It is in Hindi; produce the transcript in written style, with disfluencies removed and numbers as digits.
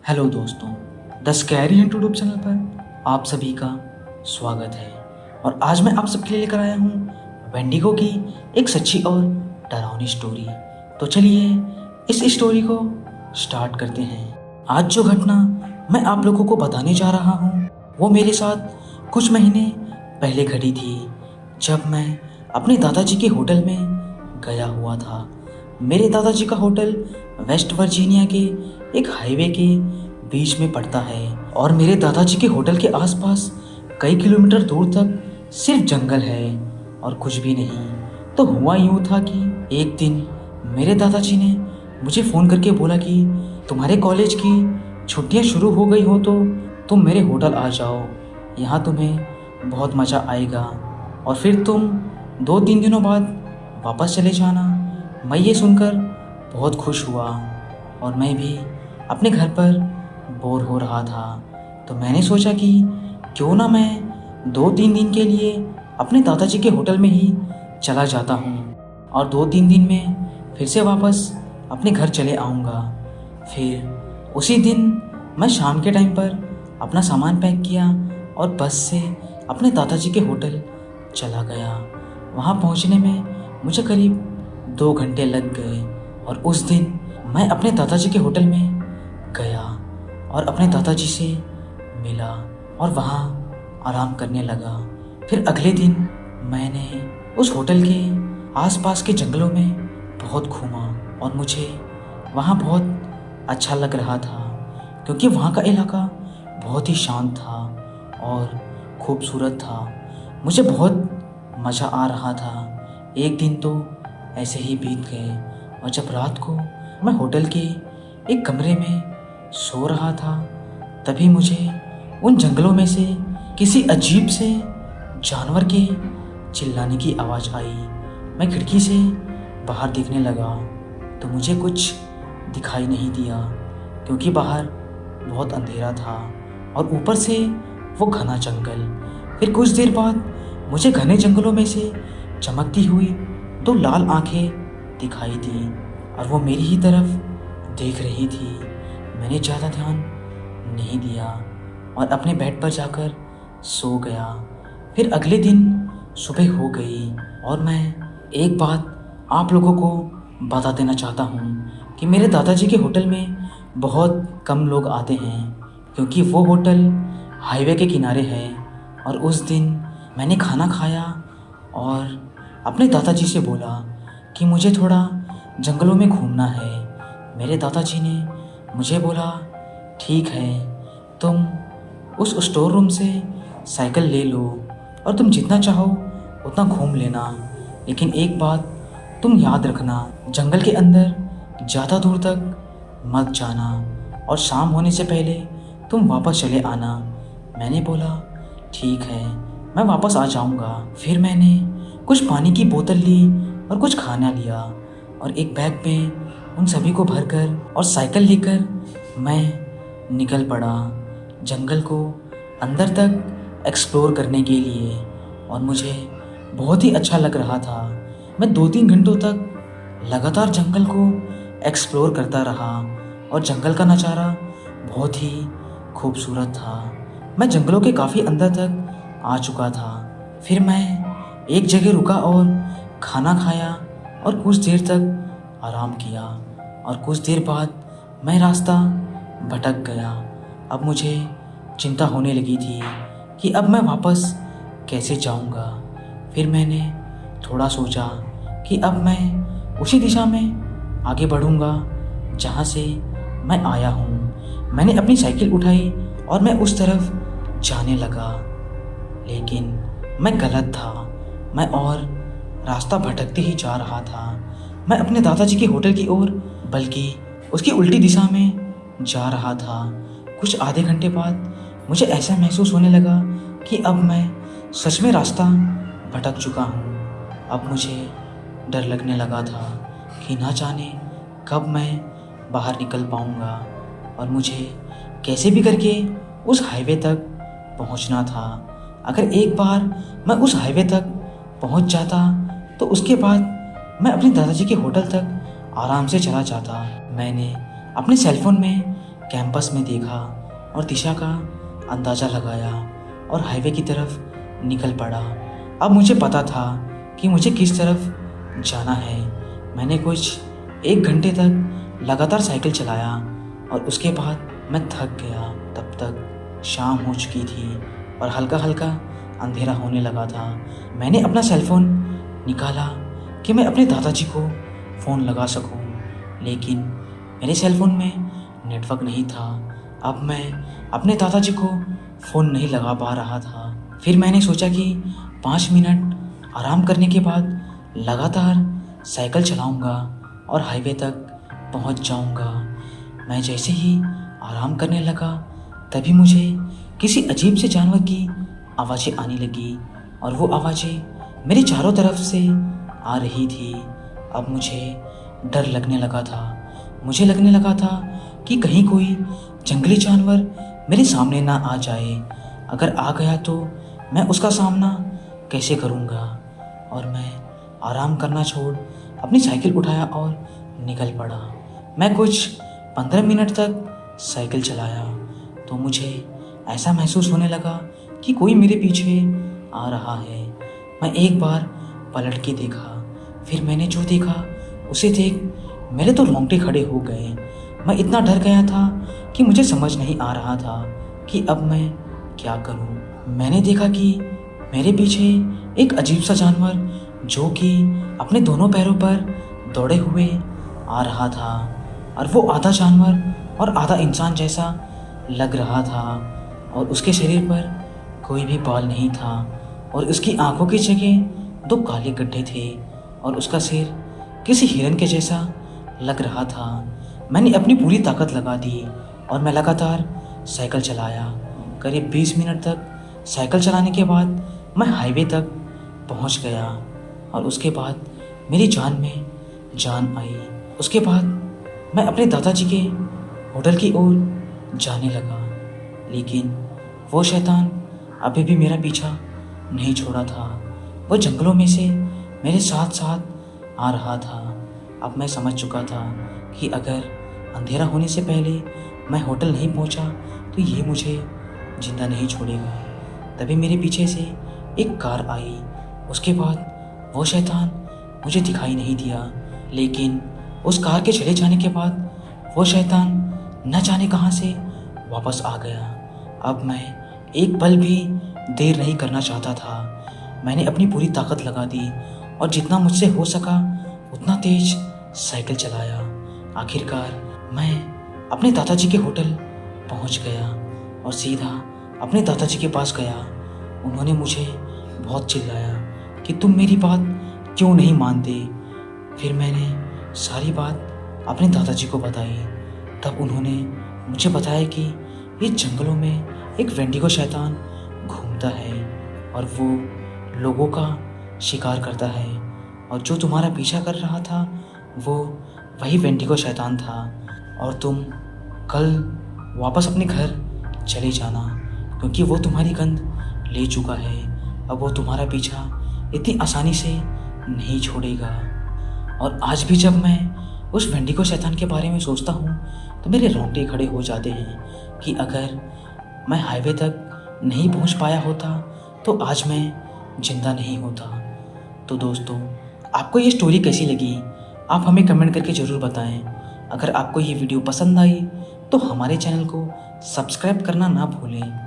हेलो दोस्तों, the scary hint YouTube channel पर आप सभी का स्वागत है। और आज मैं आप सबके लिए लेकर आया हूँ वेंडिगो की एक सच्ची और डरावनी स्टोरी। तो चलिए इस स्टोरी को स्टार्ट करते हैं। आज जो घटना मैं आप लोगों को बताने जा रहा हूँ वो मेरे साथ कुछ महीने पहले घटी थी, जब मैं अपने दादाजी के होटल में गया हुआ था। मेरे दादाजी का होटल वेस्ट वर्जीनिया के एक हाईवे के बीच में पड़ता है और मेरे दादाजी के होटल के आसपास कई किलोमीटर दूर तक सिर्फ जंगल है और कुछ भी नहीं। तो हुआ यूँ था कि एक दिन मेरे दादाजी ने मुझे फ़ोन करके बोला कि तुम्हारे कॉलेज की छुट्टियां शुरू हो गई हो तो तुम मेरे होटल आ जाओ, यहाँ तुम्हें बहुत मज़ा आएगा और फिर तुम 2-3 दिनों बाद वापस चले जाना। मैं ये सुनकर बहुत खुश हुआ और मैं भी अपने घर पर बोर हो रहा था, तो मैंने सोचा कि क्यों ना मैं 2-3 दिन के लिए अपने दादाजी के होटल में ही चला जाता हूँ और 2-3 दिन में फिर से वापस अपने घर चले आऊँगा। फिर उसी दिन मैं शाम के टाइम पर अपना सामान पैक किया और बस से अपने दादाजी के होटल चला गया। वहाँ पहुँचने में मुझे करीब 2 घंटे लग गए और उस दिन मैं अपने दादाजी के होटल में गया और अपने दादाजी से मिला और वहाँ आराम करने लगा। फिर अगले दिन मैंने उस होटल के आसपास के जंगलों में बहुत घूमा और मुझे वहाँ बहुत अच्छा लग रहा था, क्योंकि वहाँ का इलाका बहुत ही शांत था और खूबसूरत था। मुझे बहुत मज़ा आ रहा था। एक दिन तो ऐसे ही बीत गए और जब रात को मैं होटल के एक कमरे में सो रहा था, तभी मुझे उन जंगलों में से किसी अजीब से जानवर के चिल्लाने की आवाज़ आई। मैं खिड़की से बाहर देखने लगा तो मुझे कुछ दिखाई नहीं दिया, क्योंकि बाहर बहुत अंधेरा था और ऊपर से वो घना जंगल। फिर कुछ देर बाद मुझे घने जंगलों में से चमकती हुई 2 लाल आंखें दिखाई दी और वो मेरी ही तरफ देख रही थी। मैंने ज़्यादा ध्यान नहीं दिया और अपने बेड पर जाकर सो गया। फिर अगले दिन सुबह हो गई और मैं एक बात आप लोगों को बता देना चाहता हूँ कि मेरे दादाजी के होटल में बहुत कम लोग आते हैं, क्योंकि वो होटल हाईवे के किनारे है। और उस दिन मैंने खाना खाया और अपने दादाजी से बोला कि मुझे थोड़ा जंगलों में घूमना है। मेरे दादाजी ने मुझे बोला, ठीक है, तुम उस स्टोर रूम से साइकिल ले लो और तुम जितना चाहो उतना घूम लेना, लेकिन एक बात तुम याद रखना, जंगल के अंदर ज़्यादा दूर तक मत जाना और शाम होने से पहले तुम वापस चले आना। मैंने बोला, ठीक है, मैं वापस आ जाऊंगा। फिर मैंने कुछ पानी की बोतल ली और कुछ खाना लिया और एक बैग में उन सभी को भरकर और साइकिल लेकर मैं निकल पड़ा जंगल को अंदर तक एक्सप्लोर करने के लिए। और मुझे बहुत ही अच्छा लग रहा था। मैं 2-3 घंटों तक लगातार जंगल को एक्सप्लोर करता रहा और जंगल का नज़ारा बहुत ही खूबसूरत था। मैं जंगलों के काफ़ी अंदर तक आ चुका था। फिर मैं एक जगह रुका और खाना खाया और कुछ देर तक आराम किया और कुछ देर बाद मैं रास्ता भटक गया। अब मुझे चिंता होने लगी थी कि अब मैं वापस कैसे जाऊंगा। फिर मैंने थोड़ा सोचा कि अब मैं उसी दिशा में आगे बढ़ूंगा जहां से मैं आया हूं। मैंने अपनी साइकिल उठाई और मैं उस तरफ जाने लगा, लेकिन मैं गलत था। मैं और रास्ता भटकते ही जा रहा था। मैं अपने दादाजी के होटल की ओर बल्कि उसकी उल्टी दिशा में जा रहा था। कुछ आधे घंटे बाद मुझे ऐसा महसूस होने लगा कि अब मैं सच में रास्ता भटक चुका हूँ। अब मुझे डर लगने लगा था कि ना जाने कब मैं बाहर निकल पाऊँगा और मुझे कैसे भी करके उस हाईवे तक पहुँचना था। अगर एक बार मैं उस हाईवे तक पहुँच जाता तो उसके बाद मैं अपने दादाजी के होटल तक आराम से चला जाता। मैंने अपने सेलफोन में कैंपस में देखा और दिशा का अंदाज़ा लगाया और हाईवे की तरफ निकल पड़ा। अब मुझे पता था कि मुझे किस तरफ जाना है। मैंने कुछ 1 घंटे तक लगातार साइकिल चलाया और उसके बाद मैं थक गया। तब तक शाम हो चुकी थी और हल्का हल्का अंधेरा होने लगा था। मैंने अपना सेलफोन निकाला कि मैं अपने दादाजी को फ़ोन लगा सकूं, लेकिन मेरे सेलफोन में नेटवर्क नहीं था। अब मैं अपने दादाजी को फ़ोन नहीं लगा पा रहा था। फिर मैंने सोचा कि 5 मिनट आराम करने के बाद लगातार साइकिल चलाऊंगा और हाईवे तक पहुंच जाऊंगा। मैं जैसे ही आराम करने लगा तभी मुझे किसी अजीब से जानवर की आवाज़ें आने लगी और वो आवाज़ें मेरे चारों तरफ से आ रही थी। अब मुझे डर लगने लगा था। मुझे लगने लगा था कि कहीं कोई जंगली जानवर मेरे सामने ना आ जाए। अगर आ गया तो मैं उसका सामना कैसे करूँगा। और मैं आराम करना छोड़ अपनी साइकिल उठाया और निकल पड़ा। मैं कुछ 15 मिनट तक साइकिल चलाया तो मुझे ऐसा महसूस होने लगा कि कोई मेरे पीछे आ रहा है। मैं एक बार पलट के देखा, फिर मैंने जो देखा उसे देख मेरे तो रोंगटे खड़े हो गए। मैं इतना डर गया था कि मुझे समझ नहीं आ रहा था कि अब मैं क्या करूं। मैंने देखा कि मेरे पीछे एक अजीब सा जानवर जो कि अपने दोनों पैरों पर दौड़े हुए आ रहा था और वो आधा जानवर और आधा इंसान जैसा लग रहा था और उसके शरीर पर कोई भी बाल नहीं था और उसकी आंखों की जगह 2 काले गड्ढे थे और उसका सिर किसी हिरन के जैसा लग रहा था। मैंने अपनी पूरी ताकत लगा दी और मैं लगातार साइकिल चलाया। करीब 20 मिनट तक साइकिल चलाने के बाद मैं हाईवे तक पहुंच गया और उसके बाद मेरी जान में जान आई। उसके बाद मैं अपने दादाजी के होटल की ओर जाने लगा, लेकिन वो शैतान अभी भी मेरा पीछा नहीं छोड़ा था। वो जंगलों में से मेरे साथ साथ आ रहा था। अब मैं समझ चुका था कि अगर अंधेरा होने से पहले मैं होटल नहीं पहुंचा तो ये मुझे जिंदा नहीं छोड़ेगा। तभी मेरे पीछे से एक कार आई। उसके बाद वो शैतान मुझे दिखाई नहीं दिया, लेकिन उस कार के चले जाने के बाद वो शैतान न जाने कहाँ से वापस आ गया। अब मैं एक पल भी देर नहीं करना चाहता था। मैंने अपनी पूरी ताकत लगा दी और जितना मुझसे हो सका उतना तेज साइकिल चलाया। आखिरकार मैं अपने दादाजी के होटल पहुंच गया और सीधा अपने दादाजी के पास गया। उन्होंने मुझे बहुत चिल्लाया कि तुम मेरी बात क्यों नहीं मानते। फिर मैंने सारी बात अपने दादाजी को बताई। तब उन्होंने मुझे बताया कि इस जंगलों में एक वेंडिगो शैतान घूमता है और वो लोगों का शिकार करता है और जो तुम्हारा पीछा कर रहा था वो वही वेंडिगो शैतान था और तुम कल वापस अपने घर चले जाना क्योंकि वो तुम्हारी गंध ले चुका है। अब वो तुम्हारा पीछा इतनी आसानी से नहीं छोड़ेगा। और आज भी जब मैं उस वेंडिगो शैतान के बारे में सोचता हूँ तो मेरे रोंगटे खड़े हो जाते हैं कि अगर मैं हाईवे तक नहीं पहुँच पाया होता तो आज मैं जिंदा नहीं होता। तो दोस्तों, आपको ये स्टोरी कैसी लगी आप हमें कमेंट करके ज़रूर बताएं। अगर आपको ये वीडियो पसंद आई तो हमारे चैनल को सब्सक्राइब करना ना भूलें।